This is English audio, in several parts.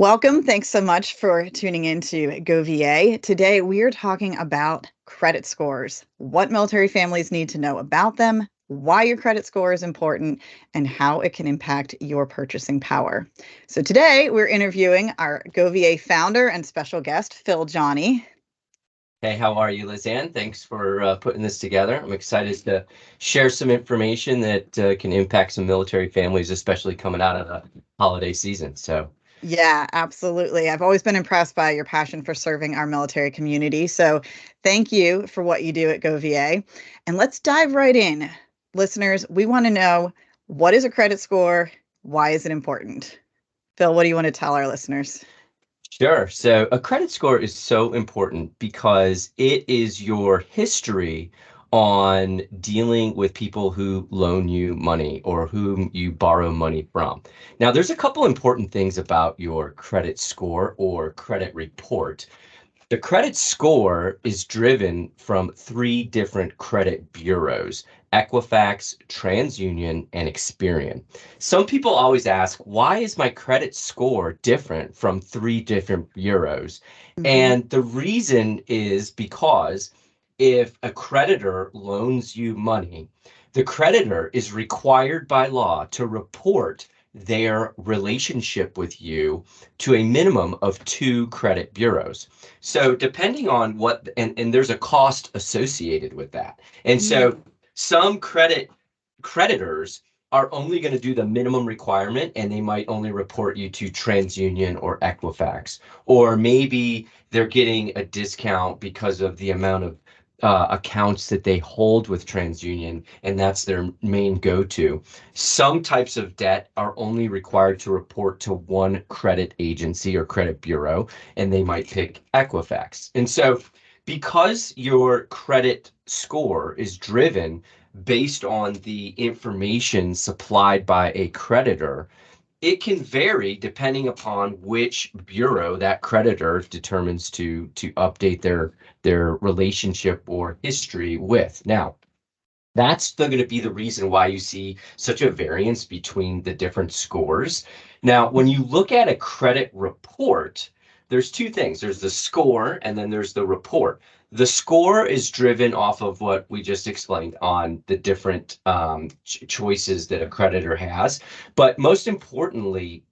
Welcome. Thanks so much for tuning in to GoVA. Today, we are talking about credit scores, what military families need to know about them, why your credit score is important, and how it can impact your purchasing power. So today, we're interviewing our GoVA founder and special guest, Phil Johnny. Hey, how are you, Lizanne? Thanks for putting this together. I'm excited to share some information that can impact some military families, especially coming out of the holiday season. Yeah, absolutely. I've always been impressed by your passion for serving our military community. So thank you for what you do at GoVA. And let's dive right in. Listeners, we want to know, what is a credit score? Why is it important? Phil, what do you want to tell our listeners? Sure. So a credit score is so important because it is your history on dealing with people who loan you money or whom you borrow money from. Now, there's a couple important things about your credit score or credit report. The credit score is driven from three different credit bureaus: Equifax, TransUnion, and Experian. Some people always ask, why is my credit score different from three different bureaus? Hmm. And the reason is because if a creditor loans you money, the creditor is required by law to report their relationship with you to a minimum of two credit bureaus. So depending on and there's a cost associated with that. And so some creditors are only going to do the minimum requirement and they might only report you to TransUnion or Equifax. Or maybe they're getting a discount because of the amount of accounts that they hold with TransUnion, and that's their main go-to. Some types of debt are only required to report to one credit agency or credit bureau, and they might pick Equifax. And so, because your credit score is driven based on the information supplied by a creditor, it can vary depending upon which bureau that creditor determines to update their relationship or history with. Now, that's going to be the reason why you see such a variance between the different scores. Now, when you look at a credit report, there's two things. There's the score and then there's the report. The score is driven off of what we just explained on the different choices that a creditor has. But most importantly,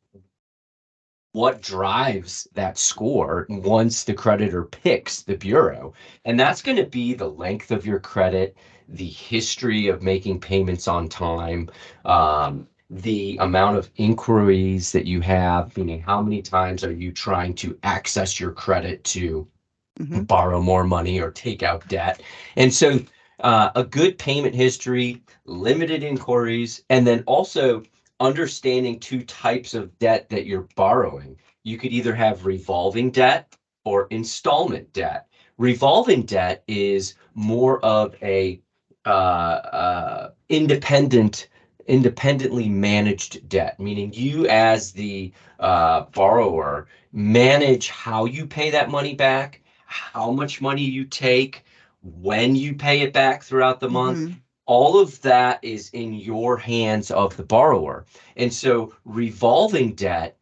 what drives that score once the creditor picks the bureau. And that's going to be the length of your credit, the history of making payments on time, the amount of inquiries that you have, meaning how many times are you trying to access your credit to Hmm. borrow more money or take out debt. And so a good payment history, limited inquiries, and then also understanding two types of debt that you're borrowing. You could either have revolving debt or installment debt. Revolving debt is more of a independently managed debt, meaning you as the borrower manage how you pay that money back, how much money you take, when you pay it back throughout the month. Hmm. All of that is in your hands of the borrower. And so revolving debt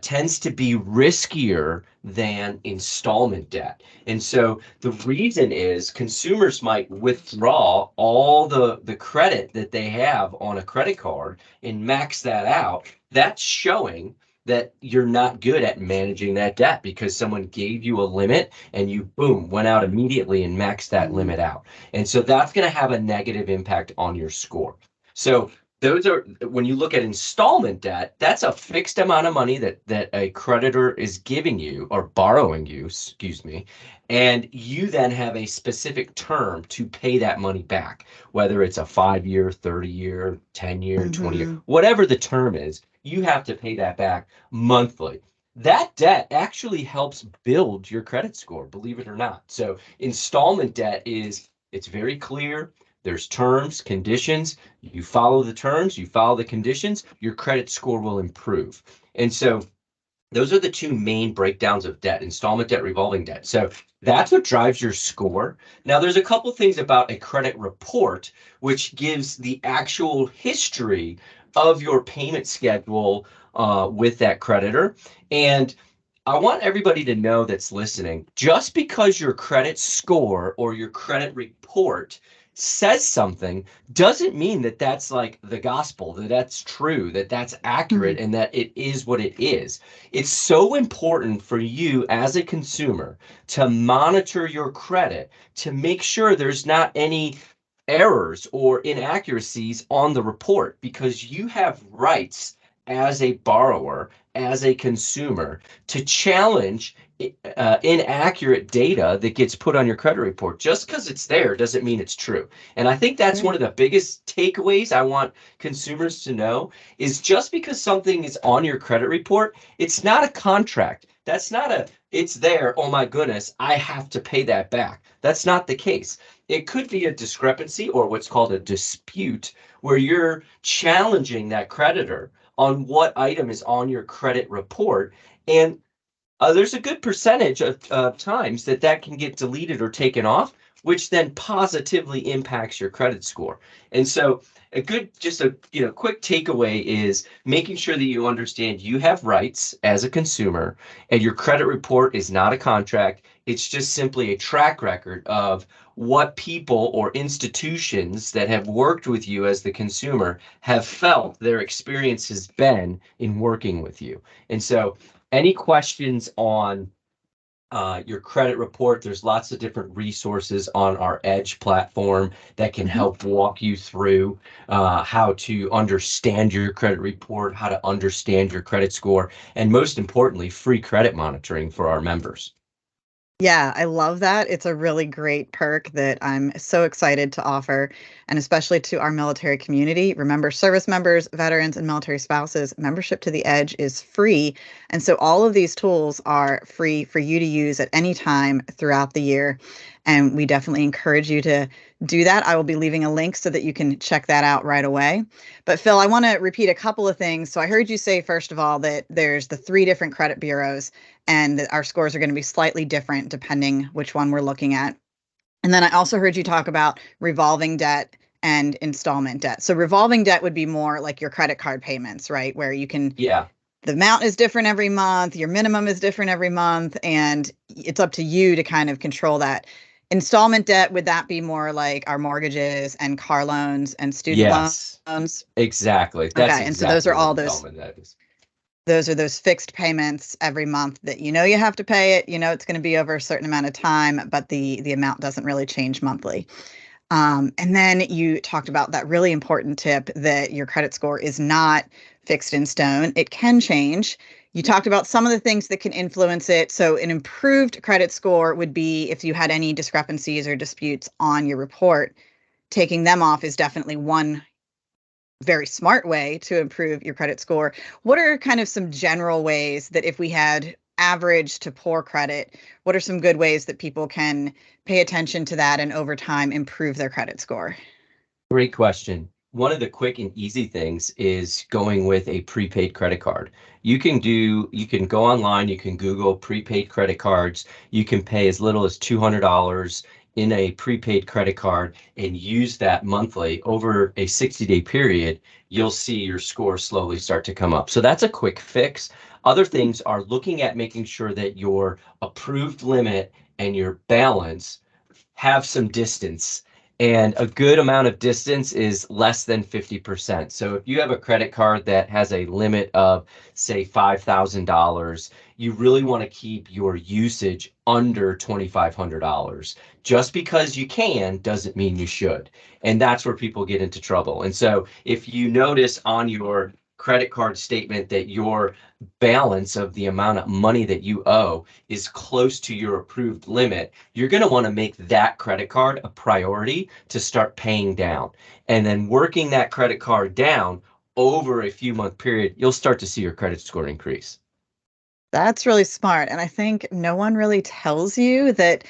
tends to be riskier than installment debt. And so the reason is consumers might withdraw all the credit that they have on a credit card and max that out. That's showing that you're not good at managing that debt because someone gave you a limit and you boom went out immediately and maxed that limit out. And so that's going to have a negative impact on your score. So those are, when you look at installment debt, that's a fixed amount of money that a creditor is giving you or borrowing you, excuse me, and you then have a specific term to pay that money back, whether it's a 5 year, 30 year, 10 year, 20 year, Hmm. whatever the term is, you have to pay that back monthly. That debt actually helps build your credit score, believe it or not. So installment debt it's very clear. There's terms, conditions. You follow the terms, you follow the conditions, your credit score will improve. And so those are the two main breakdowns of debt: installment debt, revolving debt. So that's what drives your score. Now, there's a couple things about a credit report, which gives the actual history of your payment schedule with that creditor. And I want everybody to know that's listening, just because your credit score or your credit report says something doesn't mean that that's like the gospel, that that's true, that that's accurate, Mhm. and that it is what it is. It's so important for you as a consumer to monitor your credit to make sure there's not any errors or inaccuracies on the report, because you have rights as a borrower, as a consumer, to challenge inaccurate data that gets put on your credit report. Just because it's there doesn't mean it's true. And I think that's one Right. of the biggest takeaways I want consumers to know is just because something is on your credit report, it's not a contract. That's not a, it's there, oh my goodness, I have to pay that back. That's not the case. It could be a discrepancy or what's called a dispute where you're challenging that creditor on what item is on your credit report. And there's a good percentage of times that that can get deleted or taken off, which then positively impacts your credit score. And so a good, just a quick takeaway is making sure that you understand you have rights as a consumer, and your credit report is not a contract. It's just simply a track record of what people or institutions that have worked with you as the consumer have felt their experience has been in working with you. And so any questions on your credit report? There's lots of different resources on our Edge platform that can Mhm. help walk you through how to understand your credit report, how to understand your credit score, and most importantly, free credit monitoring for our members. Yeah, I love that. It's a really great perk that I'm so excited to offer, and especially to our military community. Remember, service members, veterans, and military spouses, membership to the Edge is free. And so all of these tools are free for you to use at any time throughout the year. And we definitely encourage you to do that. I will be leaving a link so that you can check that out right away. But Phil, I want to repeat a couple of things. So I heard you say, first of all, that there's the three different credit bureaus and that our scores are going to be slightly different depending which one we're looking at. And then I also heard you talk about revolving debt and installment debt. So revolving debt would be more like your credit card payments, right? Where you can, Yeah, the amount is different every month, your minimum is different every month, and it's up to you to kind of control that. Installment debt, would that be more like our mortgages and car loans and student yes, loans? exactly. That's Okay. And so those exactly are what all those installment that is. those are those fixed payments every month that you have to pay it, it's going to be over a certain amount of time, but the amount doesn't really change monthly. And then you talked about that really important tip that your credit score is not fixed in stone. It can change. You talked about some of the things that can influence it. So an improved credit score would be if you had any discrepancies or disputes on your report. Taking them off is definitely one very smart way to improve your credit score. What are kind of some general ways that if we had average to poor credit, what are some good ways that people can pay attention to that and over time improve their credit score? Great question. One of the quick and easy things is going with a prepaid credit card. You can go online, you can Google prepaid credit cards. You can pay as little as $200 in a prepaid credit card and use that monthly over a 60-day period. You'll see your score slowly start to come up. So that's a quick fix. Other things are looking at making sure that your approved limit and your balance have some distance. And a good amount of distance is less than 50%. So if you have a credit card that has a limit of, say, $5,000, you really want to keep your usage under $2,500. Just because you can doesn't mean you should. And that's where people get into trouble. And so if you notice on your credit card statement that your balance of the amount of money that you owe is close to your approved limit, you're going to want to make that credit card a priority to start paying down. And then working that credit card down over a few month period, you'll start to see your credit score increase. That's really smart. And I think no one really tells you that,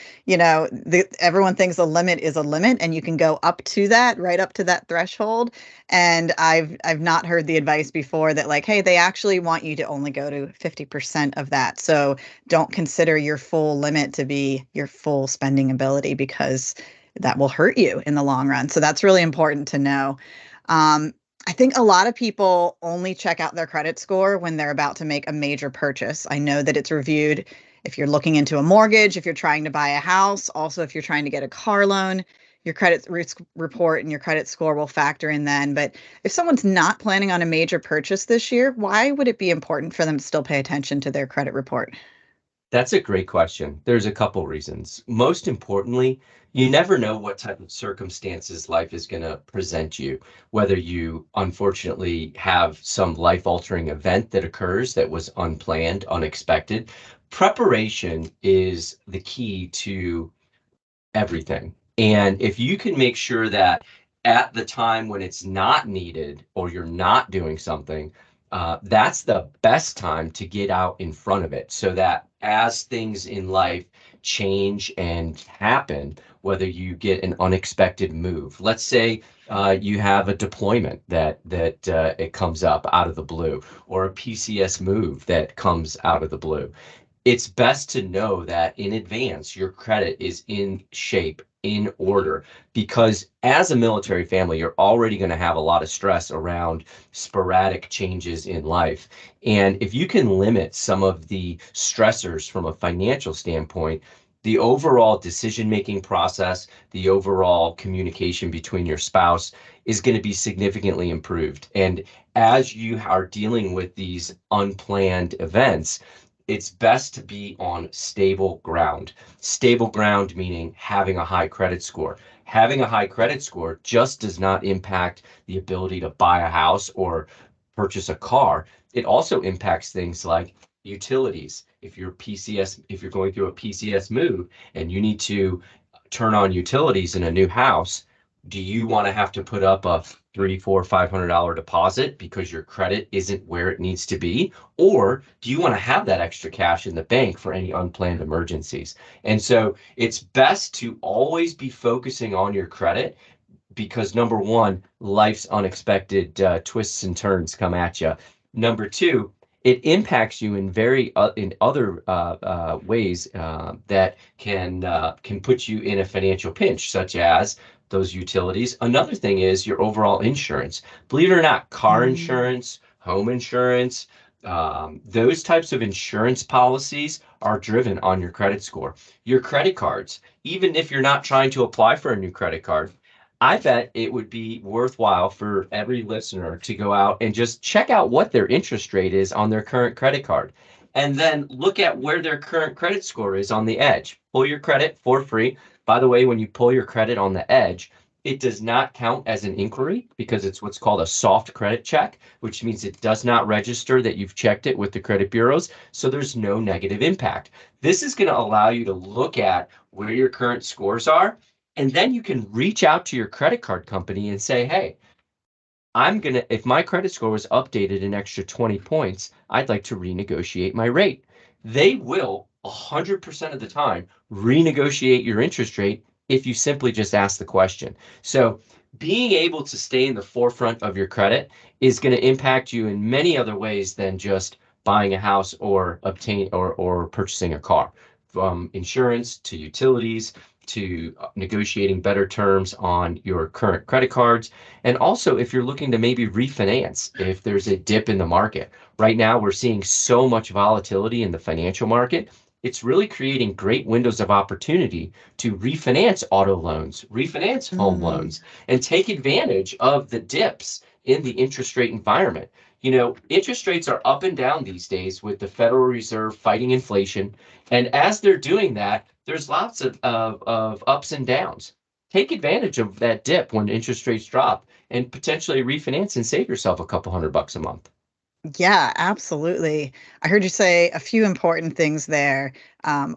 everyone thinks a limit is a limit and you can go up to that, right up to that threshold. And I've not heard the advice before that like, hey, they actually want you to only go to 50% of that. So don't consider your full limit to be your full spending ability because that will hurt you in the long run. So that's really important to know. Um, I think a lot of people only check out their credit score when they're about to make a major purchase. I know that it's reviewed if you're looking into a mortgage, if you're trying to buy a house, also if you're trying to get a car loan, your credit risk report and your credit score will factor in then. But if someone's not planning on a major purchase this year, why would it be important for them to still pay attention to their credit report? That's a great question. There's a couple reasons. Most importantly, you never know what type of circumstances life is going to present you, whether you unfortunately have some life-altering event that occurs that was unplanned, unexpected. Preparation is the key to everything. And if you can make sure that at the time when it's not needed or you're not doing something, that's the best time to get out in front of it so that as things in life change and happen, whether you get an unexpected move, let's say you have a deployment that it comes up out of the blue, or a PCS move that comes out of the blue, it's best to know that in advance your credit is in shape, in order, because as a military family, you're already going to have a lot of stress around sporadic changes in life. And if you can limit some of the stressors from a financial standpoint, the overall decision-making process, the overall communication between your spouse is going to be significantly improved. And as you are dealing with these unplanned events, it's best to be on stable ground. Stable ground meaning having a high credit score. Having a high credit score just does not impact the ability to buy a house or purchase a car. It also impacts things like utilities. If you're going through a PCS move and you need to turn on utilities in a new house, do you want to have to put up a three, four, $500 deposit because your credit isn't where it needs to be? Or do you want to have that extra cash in the bank for any unplanned emergencies? And so it's best to always be focusing on your credit because number one, life's unexpected twists and turns come at you. Number two, it impacts you in in other ways that can put you in a financial pinch, such as those utilities. Another thing is your overall insurance. Believe it or not, car Mm. insurance, home insurance, those types of insurance policies are driven on your credit score. Your credit cards, even if you're not trying to apply for a new credit card, I bet it would be worthwhile for every listener to go out and just check out what their interest rate is on their current credit card. And then look at where their current credit score is on the edge. Pull your credit for free. By the way, when you pull your credit on the edge, it does not count as an inquiry because it's what's called a soft credit check, which means it does not register that you've checked it with the credit bureaus. So there's no negative impact. This is going to allow you to look at where your current scores are, and then you can reach out to your credit card company and say, hey, if my credit score was updated an extra 20 points, I'd like to renegotiate my rate. They will 100% of the time renegotiate your interest rate if you simply just ask the question. So being able to stay in the forefront of your credit is going to impact you in many other ways than just buying a house or or purchasing a car. From insurance to utilities to negotiating better terms on your current credit cards. And also, if you're looking to maybe refinance, if there's a dip in the market. Right now, we're seeing so much volatility in the financial market. It's really creating great windows of opportunity to refinance auto loans, refinance home Mm. loans, and take advantage of the dips in the interest rate environment. You know, interest rates are up and down these days with the Federal Reserve fighting inflation. And as they're doing that, there's lots of ups and downs. Take advantage of that dip when interest rates drop and potentially refinance and save yourself a couple $100 a month. Yeah, absolutely. I heard you say a few important things there.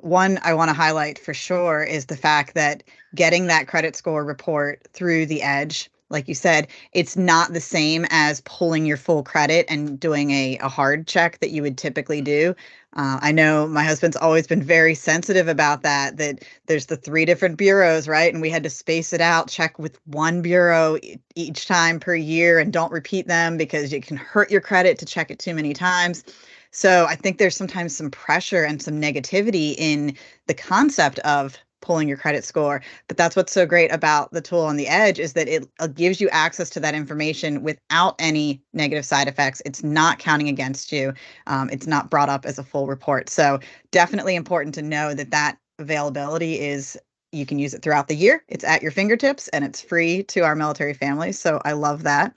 One I want to highlight for sure is the fact that getting that credit score report through the Edge, like you said, it's not the same as pulling your full credit and doing a hard check that you would typically do. I know my husband's always been very sensitive about that, that there's the three different bureaus, right? And we had to space it out, check with one bureau each time per year and don't repeat them because it can hurt your credit to check it too many times. So I think there's sometimes some pressure and some negativity in the concept of pulling your credit score. But that's what's so great about the tool on the Edge is that it gives you access to that information without any negative side effects. It's not counting against you. It's not brought up as a full report. So definitely important to know that that availability is, you can use it throughout the year. It's at your fingertips and it's free to our military families. So I love that.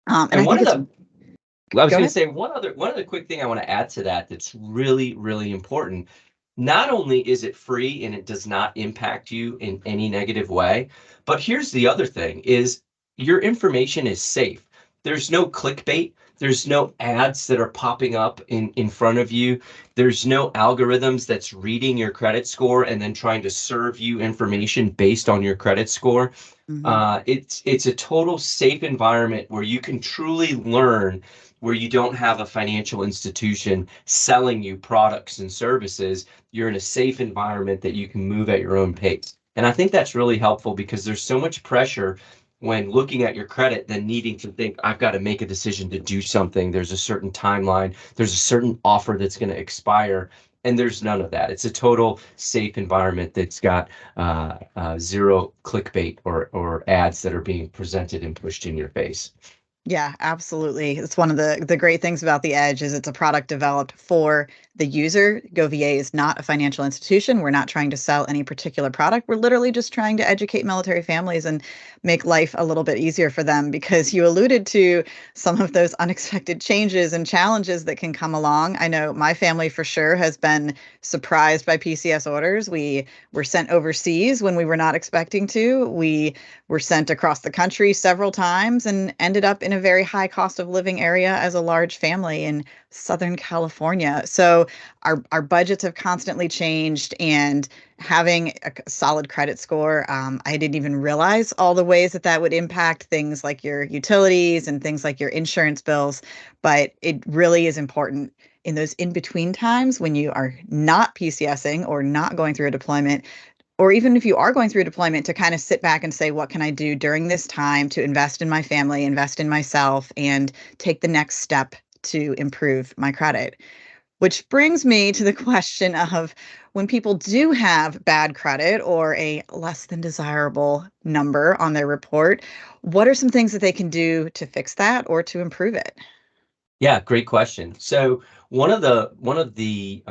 And And I one think of it's, the I was go going to ahead. say one other quick thing I want to add to that that's really, really important. Not only is it free and it does not impact you in any negative way, but here's the other thing is your information is safe. There's no clickbait. There's no ads that are popping up in front of you. There's no algorithms that's reading your credit score and then trying to serve you information based on your credit score. Mhm. It's a total safe environment where you can truly learn, where you don't have a financial institution selling you products and services. You're in a safe environment that you can move at your own pace. And I think that's really helpful because there's so much pressure when looking at your credit than needing to think, I've got to make a decision to do something. There's a certain timeline, there's a certain offer that's going to expire. And there's none of that. It's a total safe environment that's got zero clickbait or ads that are being presented and pushed in your face. Yeah, absolutely. It's one of the great things about the Edge is it's a product developed for the user. GoVA is not a financial institution. We're not trying to sell any particular product. We're literally just trying to educate military families and make life a little bit easier for them because you alluded to some of those unexpected changes and challenges that can come along. I know my family for sure has been surprised by PCS orders. We were sent overseas when we were not expecting to. We were sent across the country several times and ended up in a very high cost of living area as a large family in Southern California. So our budgets have constantly changed, and having a solid credit score, I didn't even realize all the ways that that would impact things like your utilities and things like your insurance bills. But it really is important in those in between times when you are not PCSing or not going through a deployment, or even if you are going through a deployment, to kind of sit back and say, what can I do during this time to invest in my family, invest in myself, and take the next step to improve my credit? Which brings me to the question of, when people do have bad credit or a less than desirable number on their report, what are some things that they can do to fix that or to improve it? Yeah, great question. So one of the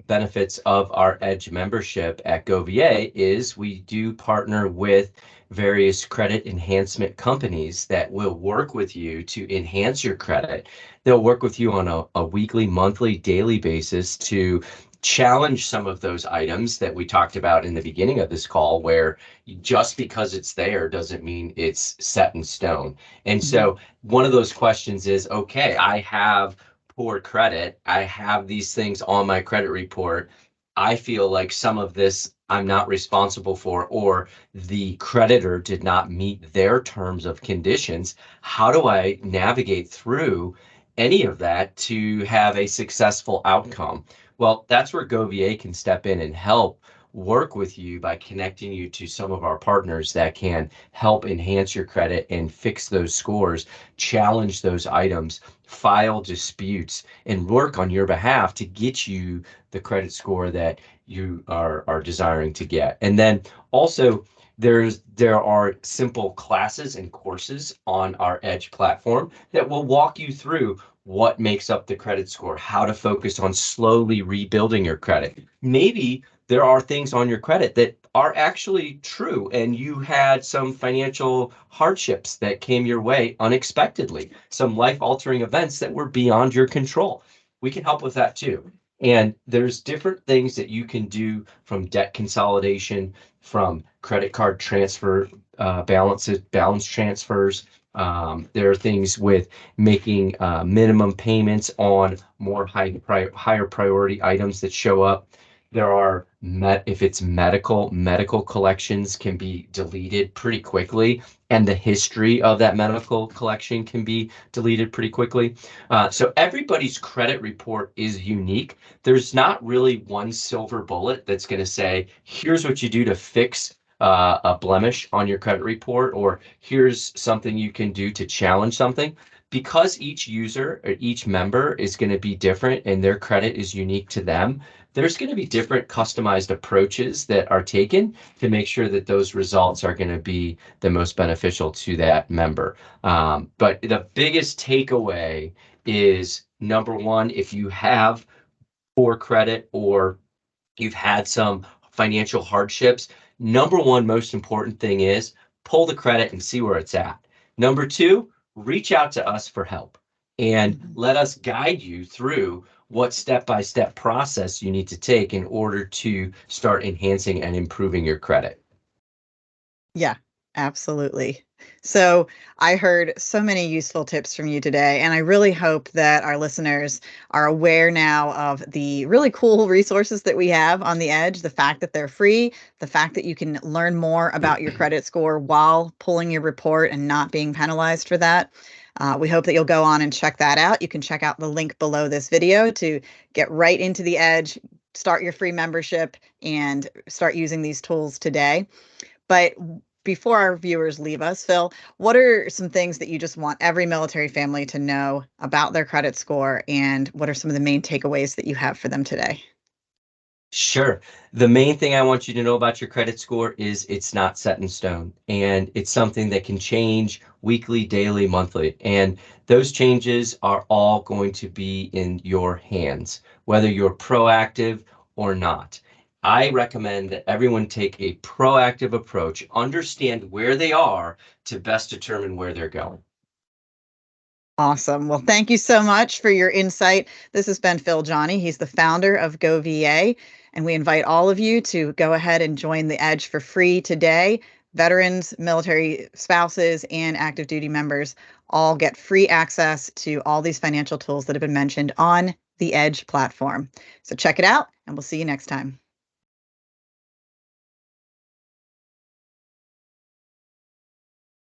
benefits of our Edge membership at GoVA is we do partner with various credit enhancement companies that will work with you to enhance your credit. They'll work with you on a weekly, monthly, daily basis to challenge some of those items that we talked about in the beginning of this call, where just because it's there doesn't mean it's set in stone. And Mhm. so one of those questions is, okay, I have poor credit. I have these things on my credit report. I feel like some of this I'm not responsible for, or the creditor did not meet their terms of conditions. How do I navigate through any of that to have a successful outcome? Well, that's where GoVA can step in and help work with you by connecting you to some of our partners that can help enhance your credit and fix those scores, challenge those items, file disputes, and work on your behalf to get you the credit score that you are desiring to get. And then also there are simple classes and courses on our Edge platform that will walk you through what makes up the credit score, how to focus on slowly rebuilding your credit. Maybe there are things on your credit that are actually true and you had some financial hardships that came your way unexpectedly, some life-altering events that were beyond your control. We can help with that too. And there's different things that you can do, from debt consolidation, from credit card transfer balance transfers. There are things with making minimum payments on more higher priority items that show up. There are if it's medical collections can be deleted pretty quickly, and the history of that medical collection can be deleted pretty quickly. So everybody's credit report is unique. There's not really one silver bullet that's going to say, here's what you do to fix a blemish on your credit report, or here's something you can do to challenge something. Because each user or each member is going to be different and their credit is unique to them, there's going to be different customized approaches that are taken to make sure that those results are going to be the most beneficial to that member. But the biggest takeaway is number one, if you have poor credit or you've had some financial hardships, number one most important thing is pull the credit and see where it's at. Number two, reach out to us for help and Mhm. let us guide you through what step-by-step process you need to take in order to start enhancing and improving your credit. Yeah, absolutely. So I heard so many useful tips from you today, and I really hope that our listeners are aware now of the really cool resources that we have on the Edge, the fact that they're free, the fact that you can learn more about your credit score while pulling your report and not being penalized for that. We hope that you'll go on and check that out. You can check out the link below this video to get right into the Edge, start your free membership, and start using these tools today. But before our viewers leave us, Phil, what are some things that you just want every military family to know about their credit score, and what are some of the main takeaways that you have for them today? Sure. The main thing I want you to know about your credit score is it's not set in stone and it's something that can change weekly, daily, monthly. And those changes are all going to be in your hands, whether you're proactive or not. I recommend that everyone take a proactive approach, understand where they are to best determine where they're going. Awesome. Well, thank you so much for your insight. This has been Phil Johnny. He's the founder of GoVA, and we invite all of you to go ahead and join the Edge for free today. Veterans, military spouses, and active duty members all get free access to all these financial tools that have been mentioned on the Edge platform. So check it out, and we'll see you next time.